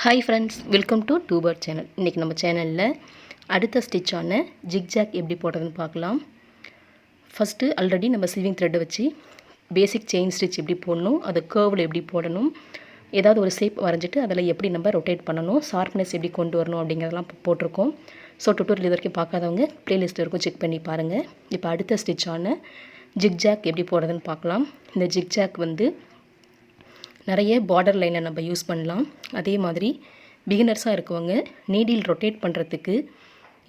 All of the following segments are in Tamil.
Hi friends, welcome to Tubert channel. இன்னைக்கு நம்ம சேனல்ல அடுத்த ஸ்டிட்ச் ஆன zigzag எப்படி போடுறதுன்னு பார்க்கலாம். ஃபர்ஸ்ட் ஆல்ரெடி நம்ம சில்விங் த்ரெட் வச்சு பேசிக் செயின் ஸ்டிட்ச் எப்படி போடணும், அது கர்வ்ல எப்படி போடணும், ஏதாவது ஒரு ஷேப் வரைஞ்சிட்டு அதில் எப்படி நம்ம ரொட்டேட் பண்ணணும், ஷார்ப்னஸ் எப்படி கொண்டு வரணும் அப்படிங்கிறதெல்லாம் போட்டிருக்கோம். ஸோ டுட்டோரியல் இது வரைக்கும் பார்க்காதவங்க பிளேலிஸ்ட் வரைக்கும் செக் பண்ணி பாருங்கள். இப்போ அடுத்த ஸ்டிட்ச் ஆன zigzag எப்படி போடுறதுன்னு பார்க்கலாம். இந்த zigzag வந்து நிறைய பார்டர் லைனில் நம்ம யூஸ் பண்ணலாம். அதே மாதிரி பிகினர்ஸாக இருக்கவங்க நீடில் ரொட்டேட் பண்ணுறதுக்கு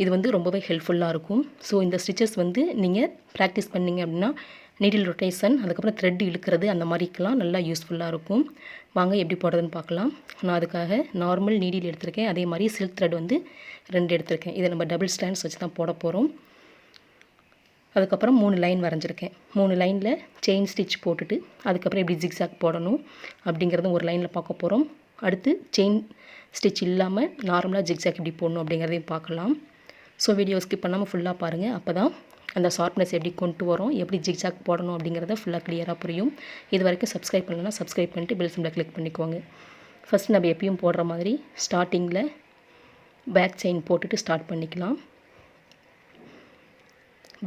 இது வந்து ரொம்பவே ஹெல்ப்ஃபுல்லாக இருக்கும். ஸோ இந்த ஸ்டிச்சஸ் வந்து நீங்கள் ப்ராக்டிஸ் பண்ணிங்க அப்படின்னா நீடில் ரொட்டேஷன், அதுக்கப்புறம் த்ரெட் இழுக்கிறது அந்த மாதிரிக்கெலாம் நல்லா யூஸ்ஃபுல்லாக இருக்கும். வாங்க எப்படி போடுறதுன்னு பார்க்கலாம். நான் அதுக்காக நார்மல் நீடில் எடுத்திருக்கேன். அதே மாதிரி சில்க் த்ரெட் வந்து 2 எடுத்திருக்கேன். இதை நம்ம டபுள் ஸ்டாண்ட்ஸ் வச்சு தான் போட போகிறோம். அதுக்கப்புறம் 3 லைன் வரைஞ்சிருக்கேன். 3 லைனில் செயின் ஸ்டிச் போட்டுட்டு அதுக்கப்புறம் எப்படி zigzag போடணும் அப்படிங்கிறதும் ஒரு லைனில் பார்க்க போகிறோம். அடுத்து செயின் ஸ்டிச் இல்லாமல் நார்மலாக zigzag எப்படி போடணும் அப்படிங்கிறதையும் பார்க்கலாம். ஸோ வீடியோ ஸ்கிப் பண்ணாமல் ஃபுல்லாக பாருங்கள். அப்போ தான் அந்த ஷார்ப்னஸ் எப்படி கொண்டு வரோம், எப்படி zigzag போடணும் அப்படிங்கிறத ஃபுல்லாக கிளியராக புரியும். இது வரைக்கும் சப்ஸ்கிரைப் பண்ணலன்னா சப்ஸ்கிரைப் பண்ணிட்டு பெல் சிம்பிளை கிளிக் பண்ணிக்கோங்க. ஃபஸ்ட் நம்ம எப்பயும் போடுற மாதிரி ஸ்டார்டிங்கில் பேக் செயின் போட்டுட்டு ஸ்டார்ட் பண்ணிக்கலாம்.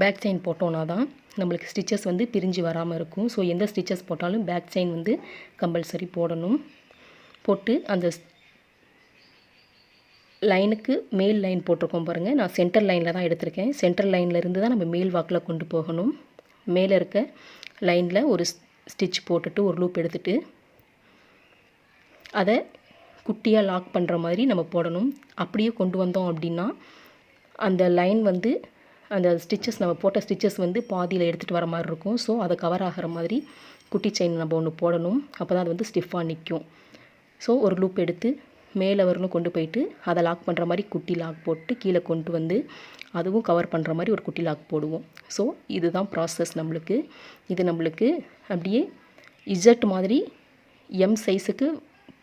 பேக் செயின் போட்டோன்னா தான் நம்மளுக்கு ஸ்டிச்சஸ் வந்து பிரிஞ்சு வராமல் இருக்கும். ஸோ எந்த ஸ்டிச்சஸ் போட்டாலும் பேக் செயின் வந்து கம்பல்சரி போடணும். போட்டு அந்த லைனுக்கு மேல் லைன் போட்டிருக்கோம் பாருங்கள். நான் சென்டர் லைனில் தான் எடுத்திருக்கேன். சென்டர் லைனில் இருந்து தான் நம்ம மேல் வாக்கில் கொண்டு போகணும். மேலே இருக்க லைனில் ஒரு ஸ்டிச் போட்டுட்டு ஒரு லூப் எடுத்துகிட்டு அதை குட்டியாக லாக் பண்ணுற மாதிரி நம்ம போடணும். அப்படியே கொண்டு வந்தோம் அப்படின்னா அந்த லைன் வந்து அந்த ஸ்டிச்சஸ் நம்ம போட்ட ஸ்டிச்சஸ் வந்து பாதியில் எடுத்துகிட்டு வர மாதிரி இருக்கும். ஸோ அதை கவர் ஆகிற மாதிரி குட்டி செயின் நம்ம ஒன்று போடணும். அப்போ தான் அது வந்து ஸ்டிஃபாக நிற்கும். ஸோ ஒரு லூப் எடுத்து மேலே வரணும் கொண்டு போயிட்டு அதை லாக் பண்ணுற மாதிரி குட்டி லாக் போட்டு கீழே கொண்டு வந்து அதுவும் கவர் பண்ணுற மாதிரி ஒரு குட்டி லாக் போடுவோம். ஸோ இதுதான் ப்ராசஸ் நம்மளுக்கு. இது நம்மளுக்கு அப்படியே இசட் மாதிரி எம் சைஸுக்கு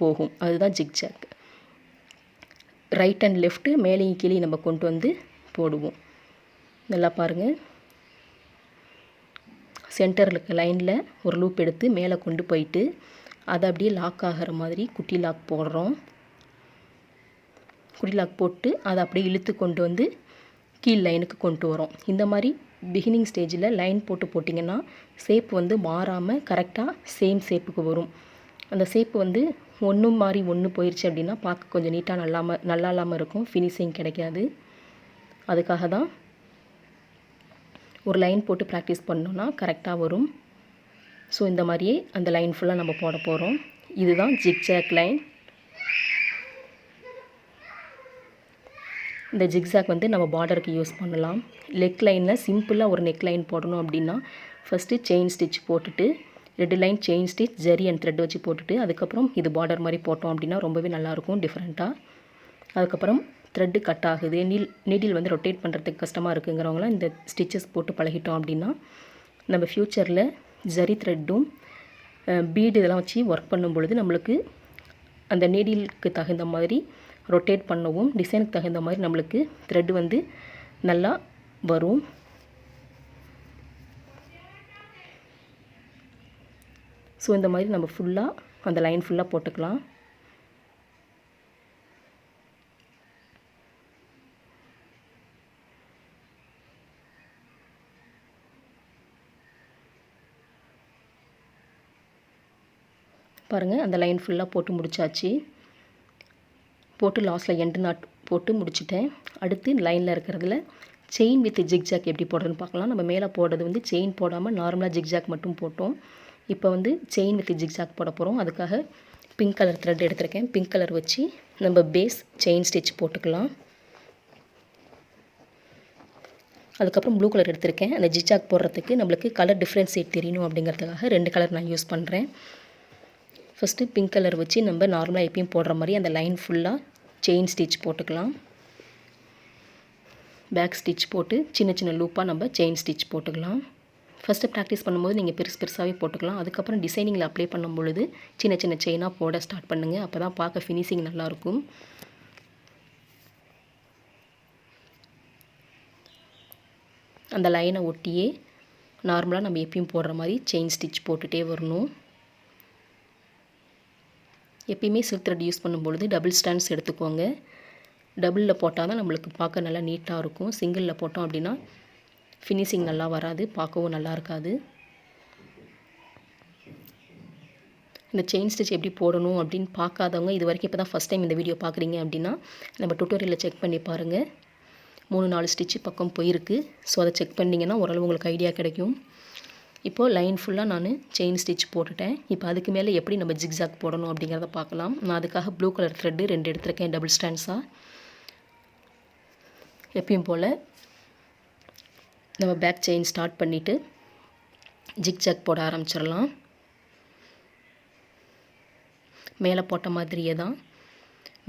போகும். அதுதான் zigzag. ரைட் அண்ட் லெஃப்ட்டு மேலேயும் கீழே நம்ம கொண்டு வந்து போடுவோம். நல்லா பாருங்கள். சென்டரில் இருக்க லைனில் ஒரு லூப் எடுத்து மேலே கொண்டு போயிட்டு அதை அப்படியே லாக் ஆகிற மாதிரி குட்டி லாக் போடுறோம். குட்டி லாக் போட்டு அதை அப்படியே இழுத்து கொண்டு வந்து கீழ் லைனுக்கு கொண்டு வரோம். இந்த மாதிரி பிகினிங் ஸ்டேஜில் லைன் போட்டு போட்டிங்கன்னா ஷேப் வந்து மாறாமல் கரெக்டாக சேம் ஷேப்புக்கு வரும். அந்த ஷேப்பு வந்து ஒன்று மாதிரி ஒன்று போயிடுச்சு அப்படின்னா பார்க்க கொஞ்சம் நீட்டாக நல்லா இல்லாமல் இருக்கும், ஃபினிஷிங் கிடைக்காது. அதுக்காக தான் ஒரு லைன் போட்டு ப்ராக்டிஸ் பண்ணோன்னா கரெக்டாக வரும். ஸோ இந்த மாதிரியே அந்த லைன் ஃபுல்லாக நம்ம போட போகிறோம். இதுதான் zigzag லைன். இந்த zigzag வந்து நம்ம பார்டருக்கு யூஸ் பண்ணலாம். லெக் லைனில் சிம்பிளாக ஒரு நெக் லைன் போடணும் அப்படின்னா ஃபஸ்ட்டு செயின் ஸ்டிச் போட்டுட்டு 2 line chain stitch zari and thread வச்சு போட்டுட்டு அதுக்கப்புறம் இது பார்டர் மாதிரி போட்டோம் அப்படின்னா ரொம்பவே நல்லாயிருக்கும் டிஃப்ரெண்ட்டாக. அதுக்கப்புறம் த்ரெட்டு கட் ஆகுது, நீடில் வந்து ரொட்டேட் பண்ணுறதுக்கு கஷ்டமாக இருக்குங்கிறவங்களாம் இந்த ஸ்டிச்சஸ் போட்டு பழகிட்டோம் அப்படின்னா நம்ம ஃப்யூச்சரில் ஜரி த்ரெட்டும் பீடு இதெல்லாம் வச்சு ஒர்க் பண்ணும் பொழுது நம்மளுக்கு அந்த நீடிலுக்கு தகுந்த மாதிரி ரொட்டேட் பண்ணவும் டிசைனுக்கு தகுந்த மாதிரி நம்மளுக்கு த்ரெட்டு வந்து நல்லா வரும். ஸோ இந்த மாதிரி நம்ம ஃபுல்லாக அந்த லைன் ஃபுல்லாக போட்டுக்கலாம். பாருங்கள், அந்த லைன் ஃபுல்லாக போட்டு முடிச்சாச்சு. போட்டு லாஸ்ட்டில் எண்டு நாட் போட்டு முடிச்சிட்டேன். அடுத்து லைனில் இருக்கிறதுல செயின் வித் zigzag எப்படி போடுறதுன்னு பார்க்கலாம். நம்ம மேலே போடுறது வந்து செயின் போடாமல் நார்மலாக zigzag மட்டும் போட்டோம். இப்போ வந்து செயின் வித் zigzag போட போகிறோம். அதுக்காக பிங்க் கலர் த்ரெட் எடுத்திருக்கேன். பிங்க் கலர் வச்சு நம்ம பேஸ் செயின் ஸ்டிச் போட்டுக்கலாம். அதுக்கப்புறம் ப்ளூ கலர் எடுத்திருக்கேன். அந்த zigzag போடுறதுக்கு நம்மளுக்கு கலர் டிஃப்ரென்ஷியேட் தெரியணும் அப்படிங்கிறதுக்காக 2 கலர் நான் யூஸ் பண்ணுறேன். ஃபஸ்ட்டு பிங்க் கலர் வச்சு நம்ம நார்மலாக எப்பயும் போடுற மாதிரி அந்த லைன் ஃபுல்லாக செயின் ஸ்டிச் போட்டுக்கலாம். பேக் ஸ்டிச் போட்டு சின்ன சின்ன லூப்பாக நம்ம செயின் ஸ்டிச் போட்டுக்கலாம். ஃபஸ்ட்டு ப்ராக்டிஸ் பண்ணும்போது நீங்கள் பெருசாகவே போட்டுக்கலாம். அதுக்கப்புறம் டிசைனிங்கில் அப்ளை பண்ணும் பொழுது சின்ன சின்ன செயினாக போட ஸ்டார்ட் பண்ணுங்கள். அப்போ தான் பார்க்க ஃபினிஷிங் நல்லாயிருக்கும். அந்த லைனை ஒட்டியே நார்மலாக நம்ம எப்பயும் போடுற மாதிரி செயின் ஸ்டிச் போட்டுகிட்டே வரணும். எப்பயுமே சில்க் த்ரெட் யூஸ் பண்ணும்பொழுது டபுள் ஸ்டாண்ட்ஸ் எடுத்துக்கோங்க. டபுளில் போட்டால் தான் நம்மளுக்கு பார்க்க நல்லா நீட்டாக இருக்கும். சிங்கிளில் போட்டோம் அப்படின்னா ஃபினிஷிங் நல்லா வராது, பார்க்கவும் நல்லா இருக்காது. இந்த செயின் ஸ்டிச் எப்படி போடணும் அப்படின்னு பார்க்காதவங்க, இது வரைக்கும் இப்போ தான் ஃபஸ்ட் டைம் இந்த வீடியோ பார்க்குறீங்க அப்படின்னா நம்ம டுட்டோரியலில் செக் பண்ணி பாருங்கள். 3-4 ஸ்டிச்சு பக்கம் போயிருக்கு. ஸோ அதை செக் பண்ணிங்கன்னா ஓரளவு உங்களுக்கு ஐடியா கிடைக்கும். இப்போது லைன் ஃபுல்லாக நான் செயின் ஸ்டிச் போட்டுட்டேன். இப்போ அதுக்கு மேலே எப்படி நம்ம ஜிக்ஸாக் போடணும் அப்படிங்கிறத பார்க்கலாம். நான் அதுக்காக ப்ளூ கலர் த்ரெட்டு 2 எடுத்துருக்கேன், டபுள் ஸ்டாண்ட்ஸாக. எப்பயும் போல் நம்ம பேக் செயின் ஸ்டார்ட் பண்ணிவிட்டு ஜிக்ஸாக் போட ஆரம்பிச்சிடலாம். மேலே போட்ட மாதிரியே தான்.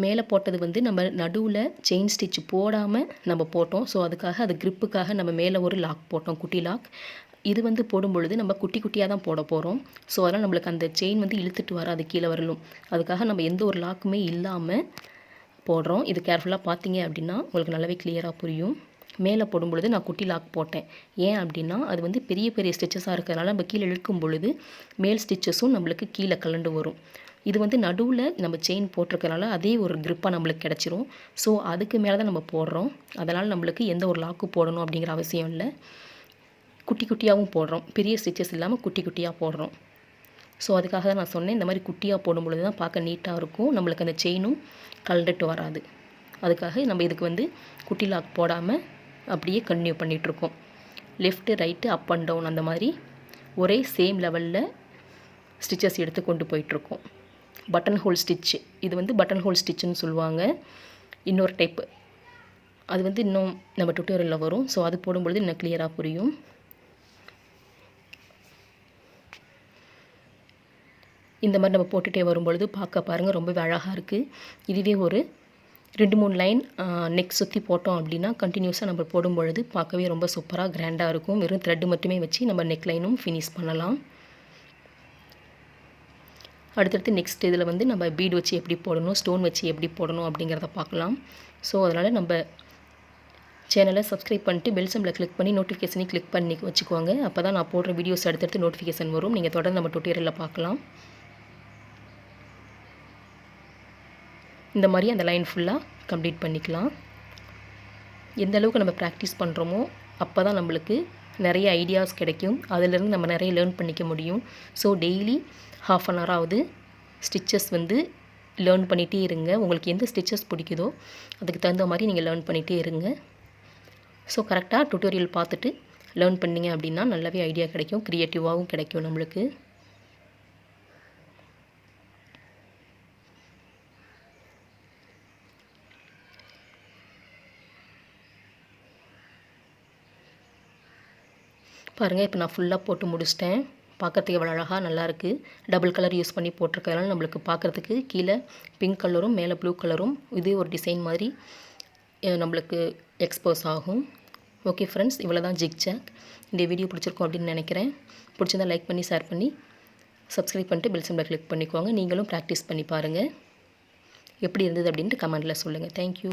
மேலே போட்டது வந்து நம்ம நடுவில் செயின் ஸ்டிச் போடாமல் நம்ம போட்டோம். ஸோ அதுக்காக அது க்ரிப்புக்காக நம்ம மேலே ஒரு லாக் போட்டோம், குட்டி லாக். இது வந்து போடும்பொழுது நம்ம குட்டி குட்டியாக தான் போட போகிறோம். ஸோ அதனால் நம்மளுக்கு அந்த செயின் வந்து இழுத்துட்டு வராது கீழே வரலும். அதுக்காக நம்ம எந்த ஒரு லாக்குமே இல்லாமல் போடுறோம். இது கேர்ஃபுல்லாக பார்த்தீங்க அப்படின்னா உங்களுக்கு நல்லாவே கிளியராக புரியும். மேலே போடும்பொழுது நான் குட்டி லாக் போட்டேன். ஏன் அப்படின்னா அது வந்து பெரிய பெரிய ஸ்டிச்சஸாக இருக்கிறதுனால நம்ம கீழே இழுக்கும் பொழுது மேல் ஸ்டிச்சஸும் நம்மளுக்கு கீழே கலண்டு வரும். இது வந்து நடுவில் நம்ம செயின் போட்டிருக்கனால அதே ஒரு க்ரிப்பாக நம்மளுக்கு கிடச்சிரும். ஸோ அதுக்கு மேலே தான் நம்ம போடுறோம். அதனால் நம்மளுக்கு எந்த ஒரு லாக்கு போடணும் அப்படிங்கிற அவசியம் இல்லை. குட்டி குட்டியாகவும் போடுறோம், பெரிய ஸ்டிச்சஸ் இல்லாமல் குட்டி குட்டியாக போடுறோம். ஸோ அதுக்காக தான் நான் சொன்னேன், இந்த மாதிரி குட்டியாக போடும்பொழுது தான் பார்க்க நீட்டாக இருக்கும், நம்மளுக்கு அந்த செயினும் கலண்டுட்டு வராது. அதுக்காக நம்ம இதுக்கு வந்து குட்டி லாக் போடாமல் அப்படியே கண்டினியூ பண்ணிகிட்ருக்கோம். Left right up and down அந்த மாதிரி ஒரே சேம் லெவலில் ஸ்டிச்சஸ் எடுத்து கொண்டு போயிட்டுருக்கோம். பட்டன் ஹோல் ஸ்டிச், இது வந்து பட்டன் ஹோல் ஸ்டிச்சுன்னு சொல்லுவாங்க. இன்னொரு டைப்பு அது வந்து இன்னும் நம்ம டுட்டோரியலில் வரும். ஸோ அது போடும்பொழுது இன்னும் கிளியராக புரியும். இந்த மாதிரி நம்ம போட்டுகிட்டே வரும்பொழுது பார்க்க பாருங்கள் ரொம்பவே அழகாக இருக்குது. இதுவே ஒரு 2-3 லைன் நெக் சுற்றி போட்டோம் அப்படின்னா கண்டினியூஸாக நம்ம போடும்பொழுது பார்க்கவே ரொம்ப சூப்பராக கிராண்டாக இருக்கும். வெறும் த்ரெட்டு மட்டுமே வச்சு நம்ம நெக் லைனும் ஃபினிஷ் பண்ணலாம். அடுத்தடுத்து நெக்ஸ்ட் இதில் வந்து நம்ம பீட் வச்சு எப்படி போடணும், ஸ்டோன் வச்சு எப்படி போடணும் அப்படிங்கிறத பார்க்கலாம். ஸோ அதனால் நம்ம சேனலை சப்ஸ்கிரைப் பண்ணிட்டு பெல் சிம்பலை கிளிக் பண்ணி நோட்டிஃபிகேஷனையும் கிளிக் பண்ணி வச்சுக்கோங்க. அப்போ தான் நான் போடுற வீடியோஸ் அடுத்தடுத்து நோட்டிஃபிகேஷன் வரும். நீங்கள் தொடர்ந்து நம்ம டுட்டோரியலில் பார்க்கலாம். இந்த மாதிரி அந்த லைன் ஃபுல்லாக கம்ப்ளீட் பண்ணிக்கலாம். எந்த அளவுக்கு நம்ம ப்ராக்டிஸ் பண்ணுறோமோ அப்போ தான் நம்மளுக்கு நிறைய ஐடியாஸ் கிடைக்கும். அதிலிருந்து நம்ம நிறைய லேர்ன் பண்ணிக்க முடியும். ஸோ டெய்லி ½ அன் ஹவராவது ஸ்டிச்சஸ் வந்து லேர்ன் பண்ணிகிட்டே இருங்க. உங்களுக்கு எந்த ஸ்டிச்சஸ் பிடிக்குதோ அதுக்கு தகுந்த மாதிரி நீங்கள் லேர்ன் பண்ணிகிட்டே இருங்க. ஸோ கரெக்டாக டுட்டோரியல் பார்த்துட்டு லேர்ன் பண்ணிங்க அப்படின்னா நல்லாவே ஐடியா கிடைக்கும், க்ரியேட்டிவாகவும் கிடைக்கும் நம்மளுக்கு. பாருங்கள், இப்போ நான் ஃபுல்லாக போட்டு முடிச்சிட்டேன். பார்க்குறதுக்கு எவ்வளோ அழகாக நல்லாயிருக்கு. டபுள் கலர் யூஸ் பண்ணி போட்டிருக்கிறதுனால நம்மளுக்கு பார்க்குறதுக்கு கீழே பிங்க் கலரும் மேலே ப்ளூ கலரும் இது ஒரு டிசைன் மாதிரி நம்மளுக்கு எக்ஸ்போஸ் ஆகும். ஓகே ஃப்ரெண்ட்ஸ், இவ்வளோ தான் ஜிக் ஜாக். இந்த வீடியோ பிடிச்சிருக்கோம் அப்படின்னு நினைக்கிறேன். பிடிச்சிருந்தால் லைக் பண்ணி ஷேர் பண்ணி சப்ஸ்கிரைப் பண்ணிட்டு பெல் சிம்பலை கிளிக் பண்ணிக்கோங்க. நீங்களும் ப்ராக்டிஸ் பண்ணி பாருங்கள். எப்படி இருந்தது அப்படின்ட்டு கமெண்ட்டில் சொல்லுங்கள். தேங்க்யூ.